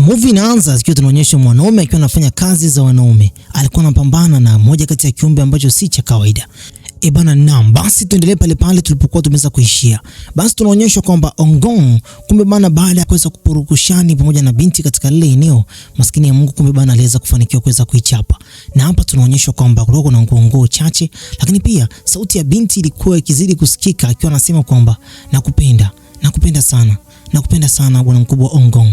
Movie inaanza zikiwa tunaonyesha mwanaume akiwa anafanya kazi za wanaume. Alikuwa anapambana na moja kati ya kiumbe ambacho si cha kawaida. Basi tuendelee pale pale tulipokuwa tumeweza kuishia. Basi tunaonyeshwa kwamba Ongong kumbe bana, baada ya kuweza kupurukushani pamoja na binti katika lile eneo, maskini ya Mungu kumbe bana aliweza kufanikiwa kuweza kuichapa. Na hapa tunaonyeshwa kwamba kulikuwa na nguo chache, lakini pia sauti ya binti ilikuwa ikizidi kusikika akiwa anasema kwamba nakupenda sana bwana mkubwa Ongong.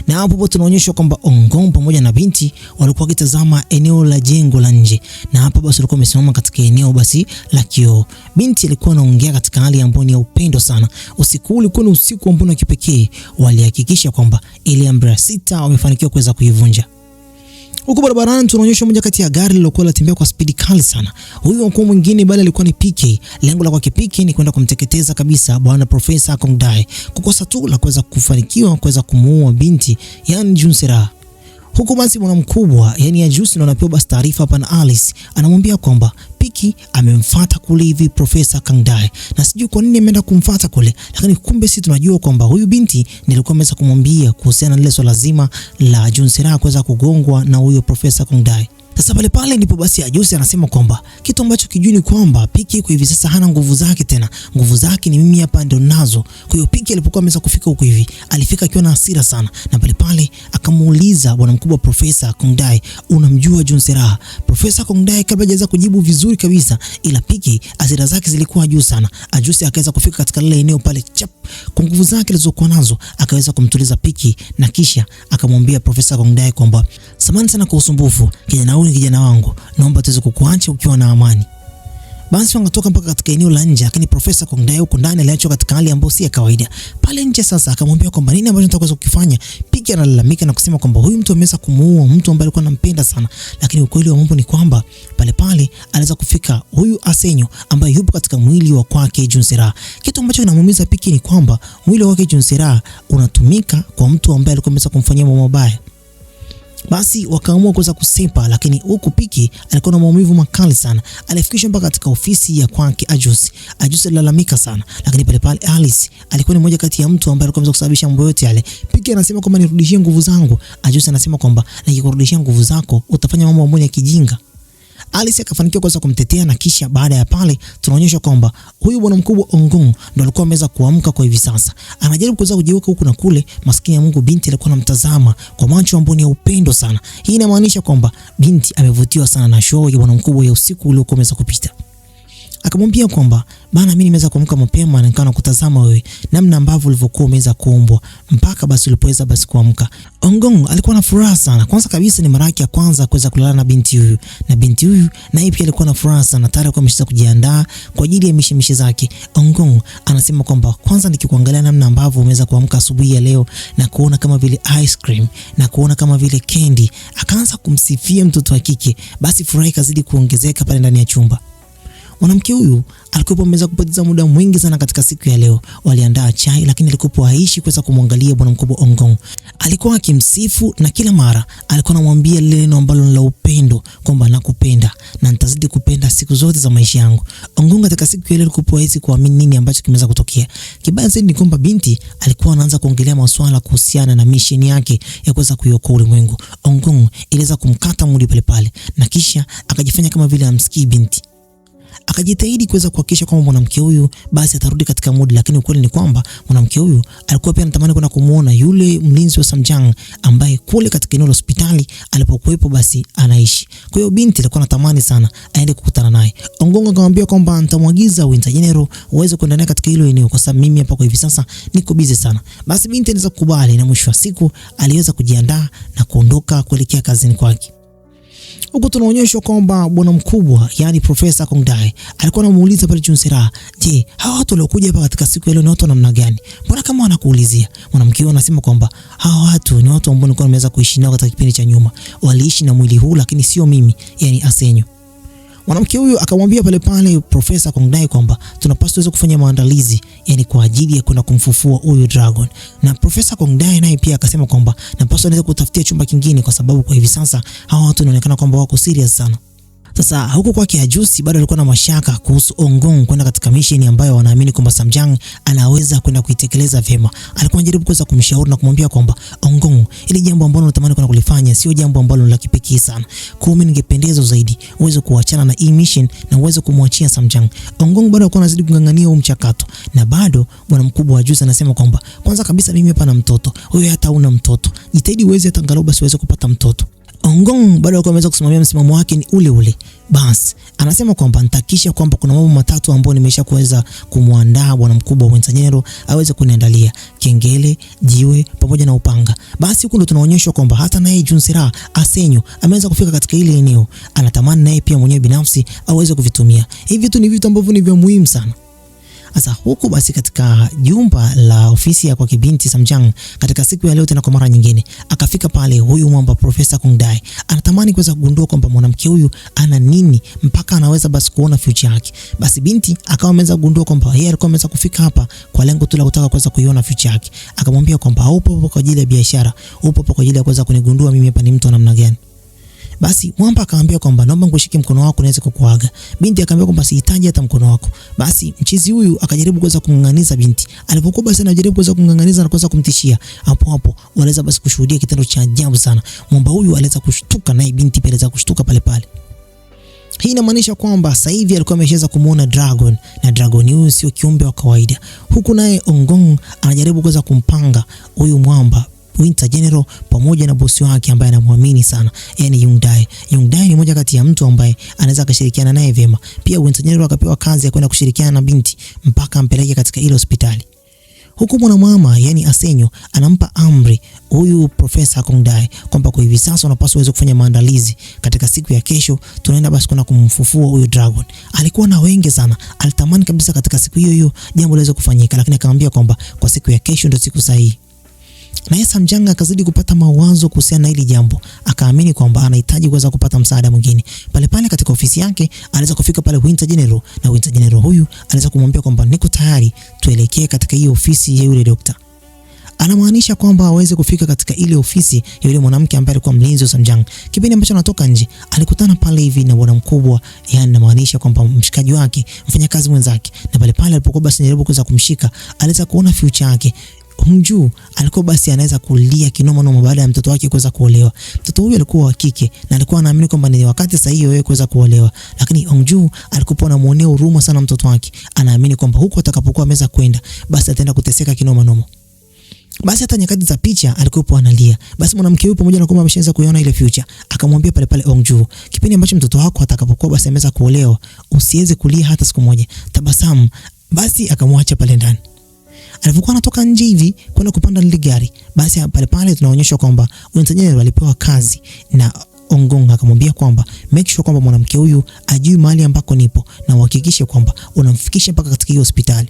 Na hapo tunaonyeshwa kwamba Ongong pamoja na binti walikuwa wakitazama eneo la jengo la nje. Na hapa basi walikuwa wamesimama katika eneo basi la kioo. Binti alikuwa anaongea katika hali ambayo ni ya upendo sana. Usiku ulikuwa ni usiku ambao ni kipekee. Walihakikisha kwamba ile amri ya 6 wamefanikiwa kuweza kuivunja. Huko barabarani tunaonyeshwa moja kati ya gari lilokuwa linatembea kwa spidi kali sana. Huyu mkuu mwingine bali alikuwa ni PK. Lengo la kwake PK ni kwenda kumteketeza kabisa bwana Profesa Kong Dae. Kukosa tu la kuweza kufanikiwa kuweza kumuua binti yani Junsera. Huko basi bwana mkubwa yani ya Jusi anapewa basi taarifa hapa na Alice. Anamwambia kwamba Piki amemfuata kule hivi Profesa Kong Dae. Na sijui kwa nini ameenda kumfuata kule, lakini kumbe sisi tunajua kwamba huyu binti ndiye alikuwa ameweza kumwambia kuhusiana na lile swala zima la Junsera kuweza kugongwa na huyo Profesa Kong Dae. Sasa pale ndipo basi Ajusi anasema kwamba kitu ambacho kijui ni kwamba Piki kwa hivi sasa hana nguvu zake tena. Nguvu zake ni mimi hapa ndio nazo. Kwa hiyo Piki alipokuwa ameweza kufika huko hivi, alifika akiwa na hasira sana. Na pale akamuuliza bwana mkubwa Profesa Kong Dae, unamjua Junsera? Profesa Kong Dae kabla hajaweza kujibu vizuri kabisa, ila Piki hasira zake zilikuwa juu sana. Ajusi akaweza kufika katika lile eneo pale chap, kwa nguvu zake alizokuwa nazo akaweza kumtuliza Piki, na kisha akamwambia Profesa Kong Dae kwamba samahani sana kwa usumbufu, kijana wangu, naomba tuweze kukuacha ukiwa na amani. Basi wangatoka mpaka katika eneo la nje, lakini Profesa Kong Dae huko ndani aliachwa katika hali ambayo si ya kawaida. Pale nje sasa akamwambia kwamba nini ambacho nataka kukifanya. Piki analalamika na kusema kwamba huyu mtu ameweza kumuua mtu ambaye alikuwa anampenda sana, lakini ukweli wa mambo ni kwamba pale aliweza kufika huyu Asenyo ambaye yupo katika mwili wa kwake Junsera. Kitu ambacho kinamuumiza Piki ni kwamba mwili wa kwake Junsera unatumika kwa mtu ambaye alikuwa ameweza kumfanyia mambo mabaya. Basi wakaamua kuweza kusepa, lakini huku Piki alikuwa na maumivu makali sana. Alifikishwa mpaka katika ofisi ya kwake Ajusi. Ajusi alilalamika sana, lakini pale Alice alikuwa ni mmoja kati ya mtu ambaye alikuwa ameweza kusababisha mambo yote yale. Piki anasema kwamba nirudishie nguvu zangu. Ajusi anasema kwamba nikikurudishia nguvu zako utafanya mambo ambayo ya kijinga. Alice akafanikiwa kuweza kumtetea, na kisha baada ya pale tunaonyeshwa kwamba huyu bwana mkubwa Ongong ndo alikuwa ameweza kuamka kwa hivi sasa. Anajaribu kuweza kujiweka huku na kule. Maskini ya Mungu binti alikuwa anamtazama kwa macho ambayo ni ya upendo sana. Hii inamaanisha kwamba binti amevutiwa sana na show ya bwana mkubwa ya usiku uliokuwa umeweza kupita. Akamwambia kwamba bana, mimi nimeweza kuamka mapema na nikaona kutazama wewe namna ambavyo ulivyokuwa umeweza kuombwa mpaka basi ulipoweza basi kuamka. Ongong alikuwa na furaha sana. Kwanza kabisa ni mara yake ya kwanza kuweza kulala na binti huyu. Na binti huyu na yeye pia alikuwa na furaha sana, tayari kwa ameshaanza kujiandaa kwa ajili ya mishemishe zake. Ongong anasema kwamba kwanza nikikuangalia namna ambavyo umeweza kuamka asubuhi ya leo na kuona kama vile ice cream na kuona kama vile candy, akaanza kumsifia mtoto wa kike. Basi furaha ikazidi kuongezeka pale ndani ya chumba. Mwanamke huyu alikuwa ameweza kupoteza muda mwingi sana katika siku ya leo. Waliandaa chai, lakini alikuwa haishi kuweza kumwangalia bwana mkubwa Ongong. Alikuwa akimsifu na kila mara alikuwa anamwambia lile neno ambalo ni la upendo kwamba nakupenda na nitazidi kupenda siku zote za maisha yangu. Ongong katika siku ile alikuwa haizi kuamini nini ambacho kimeweza kutokea. Kibaya zaidi ni kwamba binti alikuwa anaanza kuongelea masuala kuhusiana na mission yake ya kuweza kuiokoa ulimwengu. Ongong iliweza kumkata mudi pale na kisha akajifanya kama vile amsikii binti. Akajitahidi kuweza kuhakikisha kwamba mwanamke huyu basi atarudi katika mood, lakini ukweli ni kwamba mwanamke huyu alikuwa pia anatamani kwenda kumuona yule mlinzi wa Samjang ambaye kule katika eneo la hospitali alipokuwepo basi anaishi. Kwa hiyo binti alikuwa anatamani sana aende kukutana naye. Ongong akamwambia kwamba nitamwagiza Winter General uweze kwenda naye katika hilo eneo kwa sababu mimi hapa kwa hivi sasa niko busy sana. Basi binti anaweza kukubali, na mwisho wa siku aliweza kujiandaa na kuondoka kuelekea kazini kwake. Huko tunaonyeshwa kwamba bwana mkubwa yani Profesa Kong Dae alikuwa anamuuliza pale Junsera, je, hawa watu waliokuja hapa katika siku ile ni watu namna gani? Mbona kama wanakuulizia? Mwanamke huyo anasema kwamba hawa watu ni watu ambao nilikuwa nimeweza kuishi nao katika kipindi cha nyuma. Waliishi na mwili huu lakini sio mimi, yani Asenyo. Mwanamke huyu akamwambia pale Profesa Kong Dae kwamba tunapaswa tuweze kufanya maandalizi yani kwa ajili ya kwenda kumfufua huyu dragon. Na Profesa Kong Dae naye pia akasema kwamba napaswa niweze kutafutia chumba kingine kwa sababu kwa hivi sasa hawa watu wanaonekana kwamba wako serious sana. Sasa huko kwake Ajusi bado alikuwa na mashaka kuhusu Ongong kwenda katika mission ambayo wanaamini kwamba Samjang anaweza kwenda kuitekeleza vyema. Alikuwa anajaribu kuweza kumshauri na kumwambia kwamba Ongong, ile hili jambo ambalo unatamani kwenda kulifanya sio jambo ambalo la kipekee sana. Kwa hiyo ningependeza zaidi uweze kuachana na hii mission na uweze kumwachia Samjang. Ongong bado alikuwa anazidi kungangania huu mchakato, na bado bwana mkubwa wa Juice anasema kwamba kwanza kabisa mimi hapa na mtoto, wewe hata una mtoto, jitahidi uweze hata angalau basi uweze kupata mtoto. Ongong bado alikuwa ameweza kusimamia msimamo wake ni ule ule. Bas, anasema kwamba nitakisha kwamba kuna mambo matatu ambayo nimesha kuweza kumwandaa bwana mkubwa wa Winsanyero aweze kuniandalia: kengele, jiwe pamoja na upanga. Basi huko ndo tunaonyeshwa kwamba hata naye Junsera Asenyo ameweza kufika katika ile eneo. Anatamani naye pia mwenyewe binafsi aweze kuvitumia. Hivi vitu ni vitu ambavyo ni vya muhimu sana. Sasa huku basi katika jumba la ofisi ya kwa kibinti Samjang, katika siku ya leo tena kwa mara nyingine akafika pale huyu mwamba Profesa Kung Dae. Anatamani kuweza kugundua kwamba mwanamke huyu ana nini mpaka anaweza basi kuona future yake. Basi binti akawa ameweza kugundua kwamba yeye alikuwa ameweza kufika hapa kwa lengo tu la kutaka kuweza kuiona future yake. Akamwambia kwamba upo hapo kwa ajili ya biashara, upo hapo kwa ajili ya kuweza kunigundua mimi hapa ni mtu namna gani. Basi mwamba akamwambia kwamba naomba nikushike mkono wako niweze kukuaga. Binti akamwambia kwamba sihitaji hata mkono wako. Basi mchizi huyu akajaribu kuweza kumnganganiza binti. Alipokuwa basi anajaribu kuweza kumnganganiza na kuweza kumtishia, hapo hapo waliweza basi kushuhudia kitendo cha ajabu sana. Mwamba huyu aliweza kushtuka na binti pia aliweza kushtuka pale pale. Hii inamaanisha kwamba sasa hivi alikuwa ameshaweza kumuona Dragon, na Dragon huyu sio kiumbe wa kawaida. Huku naye Ongong anajaribu kuweza kumpanga huyu mwamba Winter General pamoja na bosi wake ambaye anamwamini sana, yani Yung Dae. Yung Dae ni mmoja kati ya mtu ambaye anaweza kushirikiana naye vyema. Pia Winter General akapewa kazi ya kwenda kushirikiana na binti mpaka ampeleke katika ile hospitali. Huku mwanamama yani Asenyo anampa amri huyu Profesa Kung Dae kwamba kwa hivi sasa unapaswa uweze kufanya maandalizi. Katika siku ya kesho tunaenda basi kwenda kumfufua huyu Dragon. Alikuwa na wengi sana, alitamani kabisa katika siku hiyo hiyo jambo liweze kufanyika, lakini akamwambia kwamba kwa siku ya kesho ndio siku sahihi. Na Samjang akazidi kupata mawazo kuhusiana na hili jambo. Akaamini kwamba anahitaji kuweza kupata msaada mwingine. Pale pale katika ofisi yake aliweza kufika pale Winter General, na Winter General huyu aliweza kumwambia kwamba niko tayari tuelekee katika hiyo ofisi ya yule dokta. Anamaanisha kwamba aweze kufika katika ile ofisi ya yule mwanamke ambaye alikuwa mlinzi wa Samjang. Kipindi ambacho anatoka nje alikutana pale hivi na bwana mkubwa, yani inamaanisha kwamba mshikaji wake, mfanyakazi mwenzake. Na pale pale alipokuwa basi anajaribu kuweza kumshika, aliweza kuona future yake. Hongju alikuwa basi anaweza kulia kinoma noma baada ya mtoto wake kuweza kuolewa. Mtoto huyu alikuwa wa kike na alikuwa anaamini kwamba ni wakati sahihi yeye kuweza kuolewa. Lakini Hongju alikuwa anamuonea huruma sana mtoto wake. Anaamini kwamba huko atakapokuwa ameweza kwenda basi ataenda kuteseka kinoma noma. Basi hata nyakati za picha alikuwa analia. Basi mwanamke huyu pamoja na kwamba ameshaanza kuiona ile future, akamwambia pale pale Hongju, kipindi ambacho mtoto wako atakapokuwa basi ameweza kuolewa, usiweze kulia hata siku moja. Tabasamu. Basi akamwacha pale ndani. Alipokuwa anatoka nje hivi kwenda kupanda ile gari, basi pale pale tunaonyeshwa kwamba Winter alipewa kazi na Ongong akamwambia kwamba make sure kwamba mwanamke huyu ajui mahali ambako nipo na uhakikishe kwamba unamfikisha mpaka katika hiyo hospitali.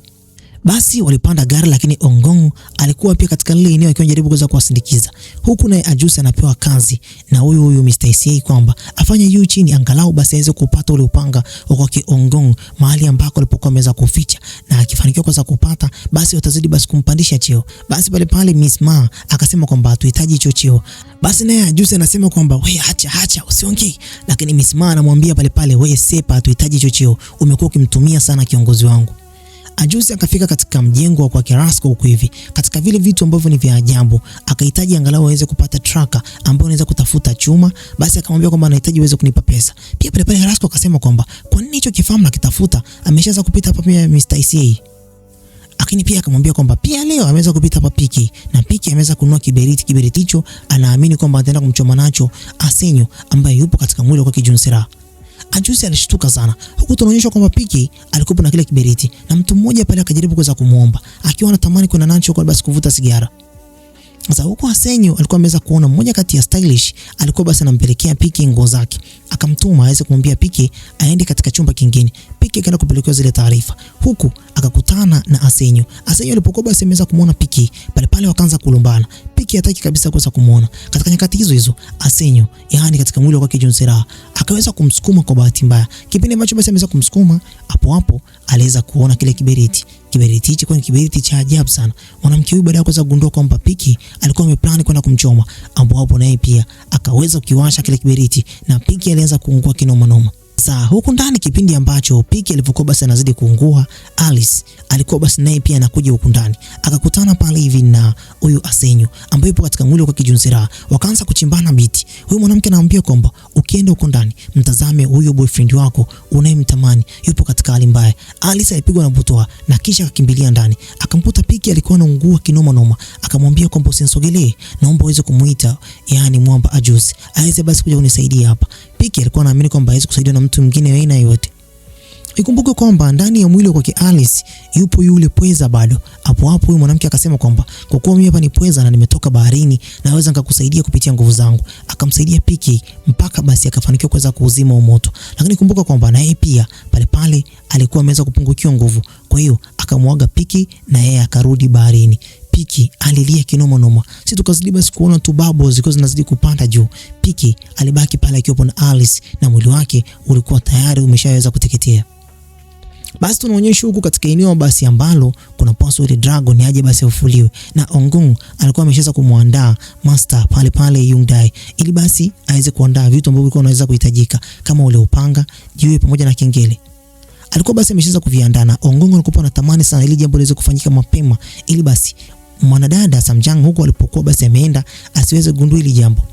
Basi walipanda gari, lakini Ongong alikuwa pia katika lile eneo akiwa anajaribu kuweza kuwasindikiza. Huku naye Ajusi anapewa kazi na huyu Mr. ICA kwamba afanye juu chini angalau basi aweze kupata ule upanga wa Ongong mahali ambako alipokuwa ameweza kuficha, na akifanikiwa kuweza kupata basi watazidi basi kumpandisha cheo. Basi pale pale Miss Ma akasema kwamba hatuhitaji hicho cheo. Basi naye Ajusi anasema kwamba wewe acha usiongee, lakini Miss Ma anamwambia pale pale wewe sepa, hatuhitaji hicho cheo, umekuwa ukimtumia sana kiongozi wangu. Ajusi akafika katika mjengo wa kwa Kirasko huko hivi. Katika vile vitu ambavyo ni vya ajabu, akahitaji angalau aweze kupata tracker ambayo anaweza kutafuta chuma. Basi akamwambia kwamba anahitaji uweze kunipa pesa. Pia pale pale Kirasko akasema kwamba kwa nini hicho kifaa mnakitafuta? Ameshaanza kupita hapa pia Mr. ICA. Lakini pia akamwambia kwamba pia leo ameweza kupita hapa Piki, na Piki ameweza kununua kiberiti hicho, anaamini kwamba ataenda kumchoma nacho Asenyo ambaye yupo katika mwili wa Junsera. Ajusi alishtuka sana. Huku tunaonyeshwa kwamba Piki alikuwa na kile kiberiti na mtu mmoja pale akajaribu kuweza kumuomba akiwa anatamani kwenda nacho kwa basi kuvuta sigara. Sasa huko Asenyo alikuwa ameweza kuona mmoja kati ya stylish alikuwa basi anampelekea Piki nguo zake. Akamtuma aweze kumwambia Piki aende katika chumba kingine. Piki akaenda kupelekea zile taarifa. Huku akakutana na Asenyo. Asenyo alipokuwa basi ameweza kumuona Piki, pale pale wakaanza kulumbana. Piki hataki kabisa kuweza kumuona. Katika nyakati hizo Asenyo, yani katika mwili wake Junsera, akaweza kumsukuma kwa bahati mbaya. Kipindi ambacho basi ameweza kumsukuma, hapo aliweza kuona kile kiberiti. Kiberiti hicho kwa kiberiti cha ajabu sana. Mwanamke huyu baada ya kuweza kugundua kwamba Piki alikuwa ameplan kwenda kumchoma, hapo naye pia akaweza kukiwasha kile kiberiti na Piki alianza kuungua kinoma noma. Sasa huku ndani kipindi ambacho Piki alipokuwa basi anazidi kuungua, Alice alikuwa basi naye pia anakuja huku ndani. Akakutana pale hivi na huyu Asenyo ambaye yupo katika mwili wa Kijunzira. Wakaanza kuchimbana biti. Huyu mwanamke anamwambia kwamba ukienda huko ndani, mtazame huyo boyfriend wako unayemtamani yupo katika hali mbaya. Alice alipigwa na butwaa na kisha akakimbilia ndani. Akamkuta Piki alikuwa anaungua kinoma noma. Akamwambia kwamba usinisogelee, naomba uweze kumuita yani Mwamba Ajusi aweze basi kuja kunisaidia hapa. Piki alikuwa anaamini kwamba hawezi kusaidiwa na mtu mwingine aina yoyote. Ikumbuke kwamba ndani ya mwili wake Alice yupo yule pweza bado. Hapo huyu mwanamke akasema kwamba kwa kuwa mimi hapa ni pweza na nimetoka baharini, naweza nikakusaidia kupitia nguvu zangu. Akamsaidia Piki mpaka basi akafanikiwa kuweza kuuzima moto. Lakini kumbuka kwamba na yeye pia pale alikuwa ameweza kupungukiwa nguvu. Kwa hiyo akamwaga Piki na yeye akarudi baharini. Piki alilia kinoma noma. Sisi tukazidi basi kuona tu bubbles ziko zinazidi kupanda juu. Piki alibaki pale akiwa na Alice na mwili wake ulikuwa tayari umeshaweza kuteketea. Basi tunaonyeshwa huku katika eneo basi ambalo kuna paswa ile dragon aje basi afufuliwe, na Ongong alikuwa ameshaweza kumwandaa master pale Yungdai ili basi aweze kuandaa vitu ambavyo vilikuwa vinaweza kuhitajika kama ule upanga, jiwe pamoja na kengele. Alikuwa basi ameshaweza kuviandaa na Ongong alikuwa anatamani sana ili jambo liweze kufanyika mapema ili basi mwanadada Samjang huko alipokuwa basi ameenda asiweze kugundua hili jambo.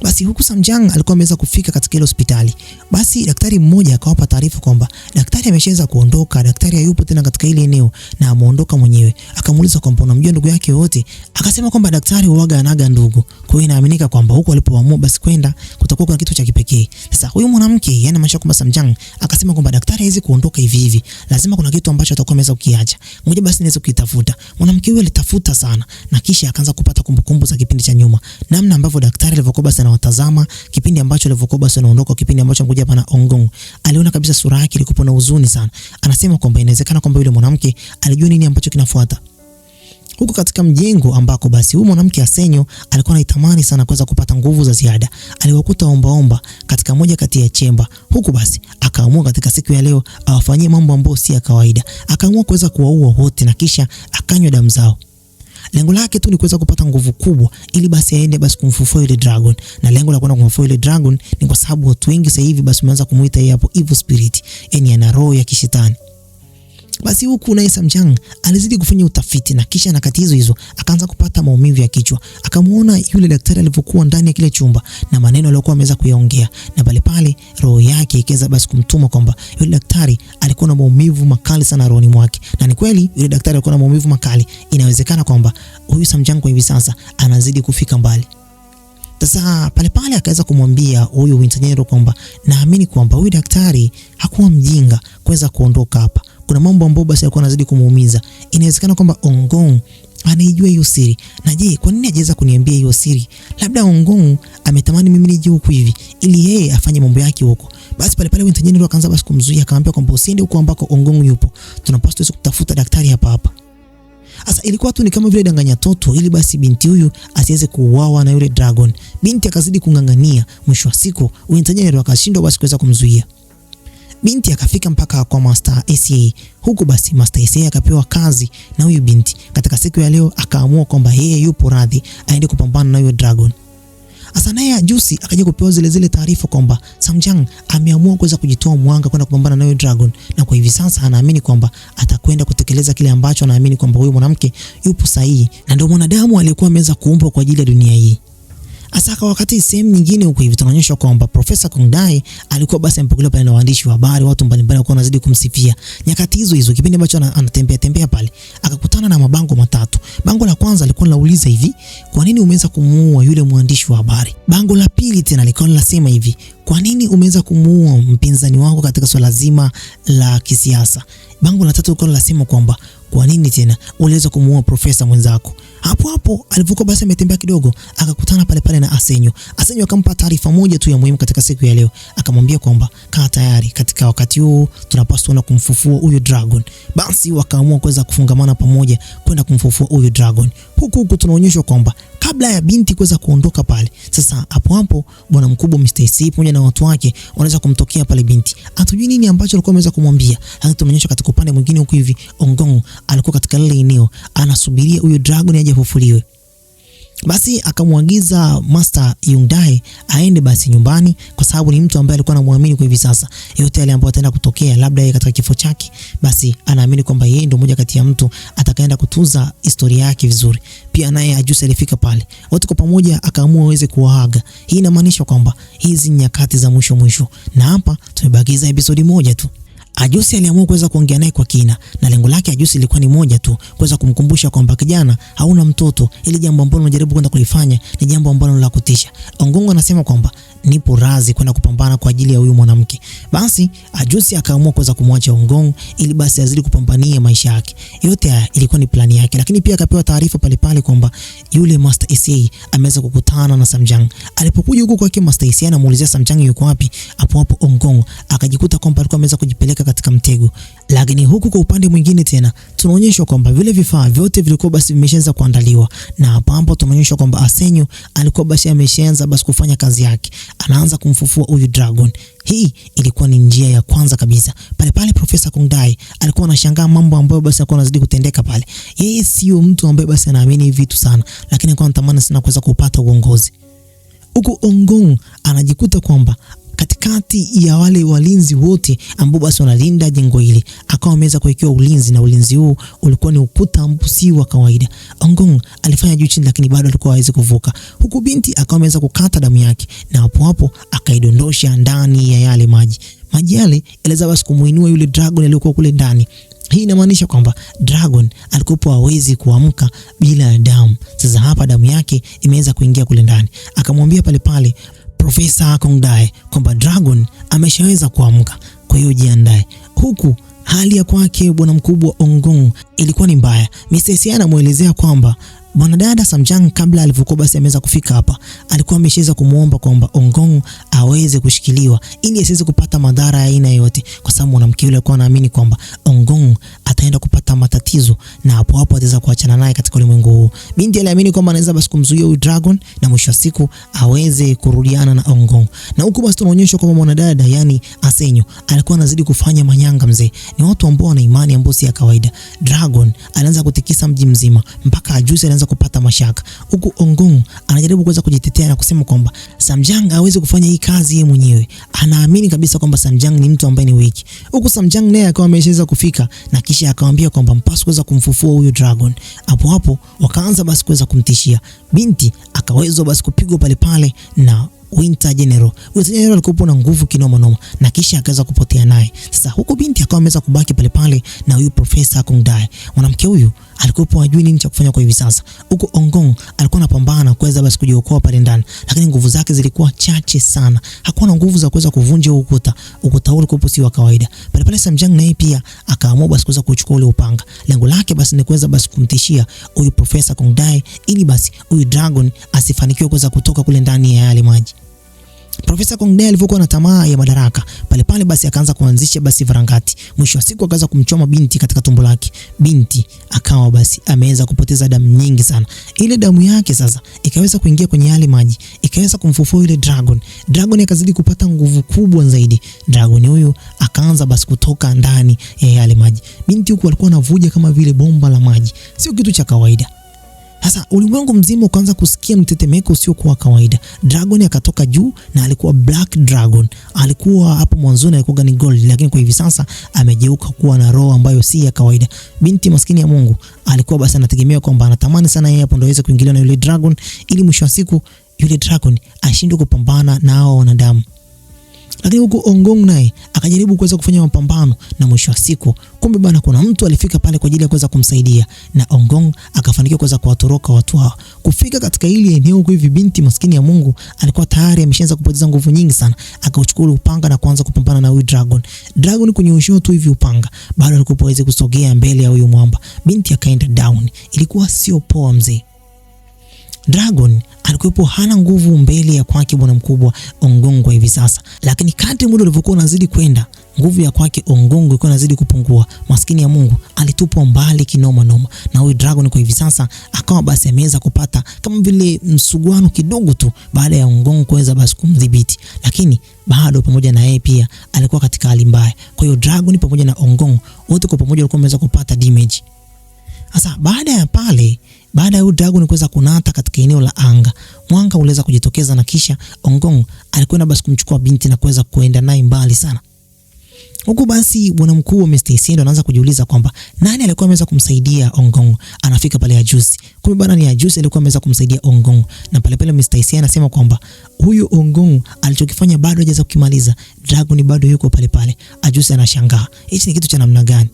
Basi huku Samjang alikuwa ameweza kufika katika ile hospitali. Basi daktari mmoja akawapa taarifa kwamba daktari ameshaweza kuondoka, daktari hayupo tena katika ile eneo na ameondoka mwenyewe. Akamuuliza kwamba unamjua ndugu yake yote? Akasema kwamba daktari huaga anaga ndugu. Kwa hiyo inaaminika kwamba huko alipoamua basi kwenda kutakuwa kuna kitu cha kipekee. Sasa huyu mwanamke yani maisha kwamba Samjang akasema kwamba daktari hawezi kuondoka hivi hivi. Lazima kuna kitu ambacho atakuwa ameweza kukiacha. Ngoja basi niweze kukitafuta. Mwanamke huyo alitafuta sana na kisha akaanza kupata kumbukumbu za kipindi cha nyuma. Namna ambavyo daktari alivyokuwa basi watazama kipindi ambacho alivyokuwa basi anaondoka, kipindi ambacho mkuja hapa na Ongong. Aliona kabisa sura yake ilikuwa na huzuni sana. Anasema kwamba inawezekana kwamba yule mwanamke alijua nini ambacho kinafuata. Huko katika mjengo ambako basi huyu mwanamke Asenyo alikuwa anaitamani sana kuweza kupata nguvu za ziada. Aliwakuta omba katika moja kati ya chemba. Huko basi akaamua katika siku ya leo awafanyie mambo ambayo si ya kawaida. Akaamua kuweza kuwaua wote na kisha akanywa damu zao. Lengo lake tu ni kuweza kupata nguvu kubwa ili basi aende basi kumfufua ile dragon. Na lengo la kwenda kumfufua ile dragon ni kwa sababu watu wengi sasa hivi basi wameanza kumuita yeye hapo evil spirit, yani ana roho ya kishetani. Basi huku na Samjang alizidi kufanya utafiti na kisha na kati hizo akaanza kupata maumivu ya kichwa. Akamuona yule daktari alipokuwa ndani ya kile chumba na maneno aliyokuwa ameweza kuyaongea, na pale roho yake ikaweza basi kumtuma kwamba yule daktari alikuwa na maumivu makali sana rohoni mwake. Na ni kweli yule daktari alikuwa na maumivu makali. Inawezekana kwamba huyu Samjang kwa hivi sasa anazidi kufika mbali. Sasa pale akaweza kumwambia huyu Winter kwamba naamini kwamba huyu daktari hakuwa mjinga kuweza kuondoka hapa. Kuna mambo ambayo basi alikuwa anazidi kumuumiza. Inawezekana kwamba Ongong anaijua hiyo siri. Na je, kwa nini hajaweza kuniambia hiyo siri? Labda Ongong ametamani mimi nije huku hivi ili yeye afanye mambo yake huko. Basi pale Winter akaanza basi kumzuia, akamwambia kwamba usiende huko ambako Ongong yupo. Tunapaswa kutafuta daktari hapa. Sasa ilikuwa tu ni kama vile danganya toto ili basi binti huyu asiweze kuuawa na yule dragon. Binti akazidi kungangania, mwisho wa siku Winter akashindwa basi kuweza kumzuia. Binti akafika mpaka kwa Master SA. Huku basi Master SA akapewa kazi na huyu binti. Katika siku ya leo akaamua kwamba yeye yupo radhi aende kupambana na huyo dragon. Asa naye Ajusi akaja kupewa zile taarifa kwamba Samjang ameamua kuweza kujitoa mwanga kwenda kupambana na huyo dragon, na kwa hivi sasa anaamini kwamba atakwenda kutekeleza kile ambacho anaamini kwamba huyo mwanamke yupo sahihi na ndio mwanadamu aliyekuwa ameweza kuumbwa kwa ajili ya dunia hii. Asaka wakati sehemu nyingine huko hivi tunaonyeshwa kwamba Profesa Kongdai alikuwa basi amepokelewa pale na waandishi wa habari, watu mbalimbali walikuwa wanazidi kumsifia. Nyakati hizo kipindi ambacho anatembea pale, akakutana na mabango matatu. Bango la kwanza lilikuwa linauliza hivi, kwa nini umeweza kumuua yule mwandishi wa habari? Bango la pili tena lilikuwa linasema hivi, kwa nini umeweza kumuua mpinzani wako katika swala zima la kisiasa? Bango la tatu lilikuwa linasema kwamba kwa nini tena uliweza kumuua profesa mwenzako? Hapo alipokuwa basi ametembea kidogo akakutana pale na Asenyo. Asenyo akampa taarifa moja tu ya muhimu katika siku ya leo. Akamwambia kwamba kaa tayari, katika wakati huu tunapaswa na kumfufua huyu dragon. Basi wakaamua kuweza kufungamana pamoja kwenda kumfufua huyu dragon. Huku tunaonyeshwa kwamba kabla ya binti kuweza kuondoka pale, sasa hapo bwana mkubwa Mr. C pamoja na watu wake wanaweza kumtokea pale binti. Hatujui nini ambacho alikuwa ameweza kumwambia. Lakini tunaonyeshwa katika upande mwingine huko hivi Ongong alikuwa katika lile eneo anasubiria huyu dragon aje afufuliwe. Basi akamwagiza Master Hyundai aende basi nyumbani, kwa sababu ni mtu ambaye alikuwa anamwamini kwa hivi sasa. Yote yale ambayo ataenda kutokea, labda yeye katika kifo chake, basi anaamini kwamba yeye ndio mmoja kati ya mtu atakayeenda kutunza historia yake vizuri. Pia naye Ajusi alifika pale, wote kwa pamoja akaamua waweze kuwaaga. Hii inamaanisha kwamba hizi nyakati za mwisho, na hapa tumebakiza episodi moja tu. Ajusi aliamua kuweza kuongea naye kwa kina, na lengo lake Ajusi ilikuwa ni moja tu, kuweza kumkumbusha kwamba kijana, hauna mtoto, ili jambo ambalo unajaribu kwenda kulifanya ni jambo ambalo la kutisha. Ongongo anasema kwamba nipo razi kwenda kupambana kwa ajili ya huyu mwanamke. Basi Ajusi akaamua kuweza kumwacha Ongongo ili basi azidi kupambania maisha yake. Yote haya ilikuwa ni plani yake, lakini pia akapewa taarifa pale kwamba yule Master Issei ameweza kukutana na Samjang. Alipokuja huko kwake Master Issei anamuulizia Samjang yuko wapi, hapo Ongongo akajikuta kwamba alikuwa ameweza kujipeleka katika mtego. Lakini huku kwa upande mwingine tena tunaonyeshwa kwamba vile vifaa vyote vilikuwa basi vimeshaanza kuandaliwa, na hapo tunaonyeshwa kwamba Asenyo alikuwa basi ameshaanza basi kufanya kazi yake, anaanza kumfufua huyu dragon. Hii ilikuwa ni njia ya kwanza kabisa. Pale Profesa Kongdai alikuwa anashangaa mambo ambayo basi alikuwa anazidi kutendeka pale. Yeye sio mtu ambaye basi anaamini vitu sana, lakini alikuwa anatamani sana kuweza kupata uongozi. Huko Ongong anajikuta kwamba katikati ya wale walinzi wote ambao basi wanalinda jengo hili, akawa ameweza kuwekewa ulinzi, na ulinzi huu ulikuwa ni ukuta ambao si wa kawaida. Ongong alifanya juu chini, lakini bado alikuwa hawezi kuvuka. Huku binti akawa ameweza kukata damu yake, na hapo akaidondosha ndani ya yale maji. Maji yale yaliweza basi kumuinua yule dragon aliyokuwa kule ndani. Hii inamaanisha kwamba dragon alikuwa hawezi kuamka bila damu. Sasa hapa damu yake imeweza kuingia kule ndani. Akamwambia pale Profesa Kongdai kwamba dragon ameshaweza kuamka, kwa hiyo jiandae. Huku hali ya kwake bwana mkubwa Ongong ilikuwa ni mbaya. Mr. Issei anamuelezea kwamba mwanadada Samjang kabla alivyokuwa basi ameweza kufika hapa, alikuwa ameshaweza kumuomba kwamba Ongong aweze kushikiliwa ili asiweze kupata madhara ya aina yote, kwa sababu mwanamke yule alikuwa anaamini kwamba Ongong ataenda kupata matatizo, na hapo ataweza kuachana naye katika ulimwengu huu. Binti aliamini kwamba anaweza basi kumzuia huyu dragon, na mwisho wa siku aweze kurudiana na Ongong. Na huko basi tunaonyeshwa kwamba mwanadada yani Asenyo alikuwa anazidi kufanya manyanga mzee. Ni watu ambao wana imani ambayo si ya kawaida. Dragon anaanza kutikisa mji mzima mpaka Ajusi anaanza kupata mashaka. Huku Ongong anajaribu kuweza kujitetea na kusema kwamba Samjang hawezi kufanya hii kazi yeye mwenyewe. Anaamini kabisa kwamba Samjang ni mtu ambaye ni wiki. Huku Samjang naye akawa ameshaweza kufika, na kisha akamwambia kwamba mpaswa kuweza kumfufua huyu dragon. Hapo wakaanza basi kuweza kumtishia. Binti akaweza basi kupigwa pale na Winter General. Winter General alikuwa na nguvu kinoma, na kisha akaweza kupotea naye. Sasa huko binti akawa ameweza kubaki pale na huyu Profesa Kongdai. Mwanamke huyu alikuwa hajui nini cha kufanya kwa hivi sasa. Huko Ongong alikuwa anapambana kuweza basi kujiokoa pale ndani, lakini nguvu zake zilikuwa chache sana. Hakuwa na nguvu za kuweza kuvunja ukuta. Ukuta ule ulikuwa si wa kawaida. Pale Samjang naye pia akaamua basi kuweza kuchukua ule upanga. Lengo lake basi ni kuweza basi kumtishia huyu Profesa Kongdai ili basi huyu dragon asifanikiwe kuweza kutoka kule ndani ya yale maji. Profesa Kongdai alivyokuwa na tamaa ya madaraka, pale basi akaanza kuanzisha basi varangati. Mwisho wa siku akaanza kumchoma binti katika tumbo lake. Binti akawa basi ameweza kupoteza damu nyingi sana. Ile damu yake sasa ikaweza kuingia kwenye yale maji, ikaweza kumfufua yule dragon. Dragon akazidi kupata nguvu kubwa zaidi. Dragon huyu akaanza basi kutoka ndani ya yale maji. Binti huku alikuwa anavuja kama vile bomba la maji. Sio kitu cha kawaida. Sasa ulimwengu mzima ukaanza kusikia mtetemeko usio kwa kawaida. Dragon akatoka juu, na alikuwa Black Dragon. Alikuwa hapo mwanzoni alikuwa ni gold, lakini kwa hivi sasa amegeuka kuwa na roho ambayo si ya kawaida. Binti maskini ya Mungu alikuwa basi anategemea kwamba anatamani sana yeye hapo ndio aweze kuingilia na yule dragon, ili mwisho wa siku yule dragon ashindwe kupambana na hao wanadamu. Lakini huko Ongong naye akajaribu kuweza kufanya mapambano, na mwisho wa siku kumbe bana kuna mtu alifika pale kwa ajili ya kuweza kumsaidia, na Ongong akafanikiwa kuweza kuwatoroka watu hao. Kufika katika ile eneo kwa hivi binti maskini ya Mungu alikuwa tayari ameshaanza kupoteza nguvu nyingi sana. Akachukua upanga na kuanza kupambana na huyu dragon. Dragon kunyoshwa tu hivi upanga, bado alikuwa hawezi kusogea mbele ya huyu mwamba. Binti akaenda down. Ilikuwa sio poa mzee. Dragon alikuwa hana nguvu mbele ya kwake bwana mkubwa Ongong kwa hivi sasa, lakini kadri muda ulivyokuwa unazidi kwenda, nguvu ya kwake Ongong ilikuwa inazidi kupungua. Maskini ya Mungu alitupwa mbali kinoma, na huyu dragon kwa hivi sasa akawa basi ameweza kupata kama vile msuguano kidogo tu baada ya Ongong kuweza basi kumdhibiti, lakini bado pamoja na yeye pia alikuwa katika hali mbaya. Kwa hiyo dragon pamoja na Ongong wote kwa pamoja walikuwa wameweza kupata damage. Sasa baada ya pale Baada ya dragon kuweza kunata katika eneo la anga, mwanga uliweza kujitokeza na kisha Ongong alikwenda basi kumchukua binti na kuweza kuenda naye mbali sana. Huku basi bwana mkuu wa Mr. Isiendo anaanza kujiuliza kwamba nani alikuwa ameweza kumsaidia Ongong. Anafika pale Ajusi. Kumbe bana ni Ajusi alikuwa ameweza kumsaidia Ongong. Na pale pale Mr. Isiendo anasema kwamba huyu Ongong alichokifanya bado hajaweza kukimaliza. Dragon bado yuko pale pale. Ajusi anashangaa. Hichi ni kitu cha namna gani?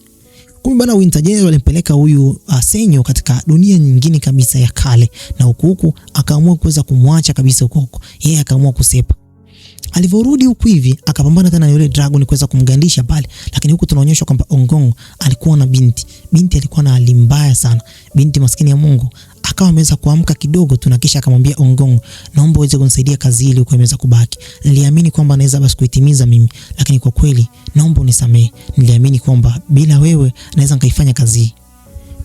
Kumbe bana Winter General alimpeleka huyu Senyo katika dunia nyingine kabisa ya kale, na huku akaamua kuweza kumwacha kabisa huko. Yeye akaamua kusepa. Alivyorudi huku hivi akapambana tena na yule dragon kuweza kumgandisha pale, lakini huku tunaonyeshwa kwamba Ongong alikuwa na binti. Binti alikuwa na hali mbaya sana. Binti maskini ya Mungu akawa ameweza kuamka kidogo tu na kisha akamwambia Ongong, naomba uweze kunisaidia kazi ile uko imeweza kubaki. Niliamini kwamba naweza basi kuitimiza mimi, lakini kwa kweli naomba unisamehe. Niliamini kwamba bila wewe naweza nikaifanya kazi hii.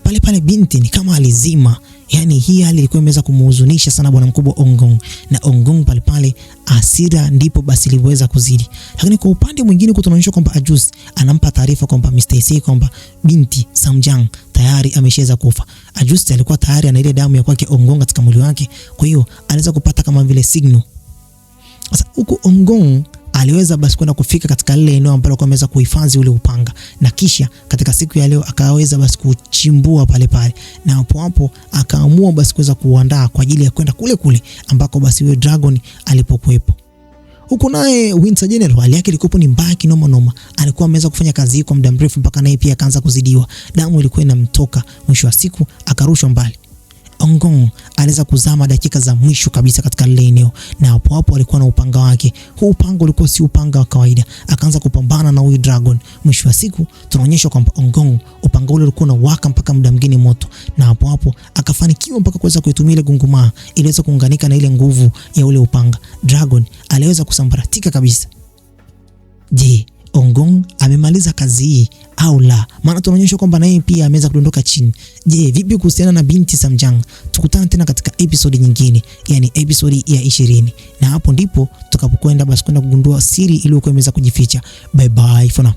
Pale pale binti ni kama alizima. Yani hii hali ilikuwa imeweza kumhuzunisha sana bwana mkubwa Ongong, na Ongong pale pale hasira ndipo basi iliweza kuzidi. Lakini kwa upande mwingine tunaonyeshwa kwamba Ajusi anampa taarifa kwamba Mr. Issei kwamba binti Samjang tayari ameshaweza kufa. Ajusi alikuwa tayari ana ile damu ya kwake Ongong katika mwili wake, kwa hiyo aliweza kupata kama vile signal. Sasa huko Ongong aliweza basi kwenda kufika katika lile eneo ambalo kwa ameweza kuhifadhi ule upanga, na kisha katika siku ya leo akaweza basi kuchimbua pale pale, na hapo akaamua basi kuweza kuandaa kwa ajili ya kwenda kule ambako basi yule dragon alipokuepo. Huko naye Winter General hali yake ilikuwa ni mbaya kinoma. Alikuwa ameweza kufanya kazi hii kwa muda mrefu mpaka naye pia akaanza kuzidiwa. Damu ilikuwa inamtoka, mwisho wa siku akarushwa mbali. Ongong aliweza kuzama dakika za mwisho kabisa katika lile eneo, na hapo alikuwa na upanga wake. Huu upanga ulikuwa si upanga wa kawaida. Akaanza kupambana na huyu dragon. Mwisho wa siku tunaonyeshwa kwamba Ongong upanga ule ulikuwa unawaka mpaka muda mwingine moto, na hapo akafanikiwa mpaka kuweza kuitumia ile gungumaa iliweza kuunganika na ile nguvu ya ule upanga. Dragon aliweza kusambaratika kabisa. Je, Ongong amemaliza kazi hii au la? Maana tunaonyeshwa kwamba naye pia ameweza kudondoka chini. Je, vipi kuhusiana na binti Samjang? Tukutane tena katika episode nyingine, yani episode ya 20. Na hapo ndipo tutakapokwenda basi kwenda kugundua siri iliyokuwa imeweza kujificha. Bye bye for now.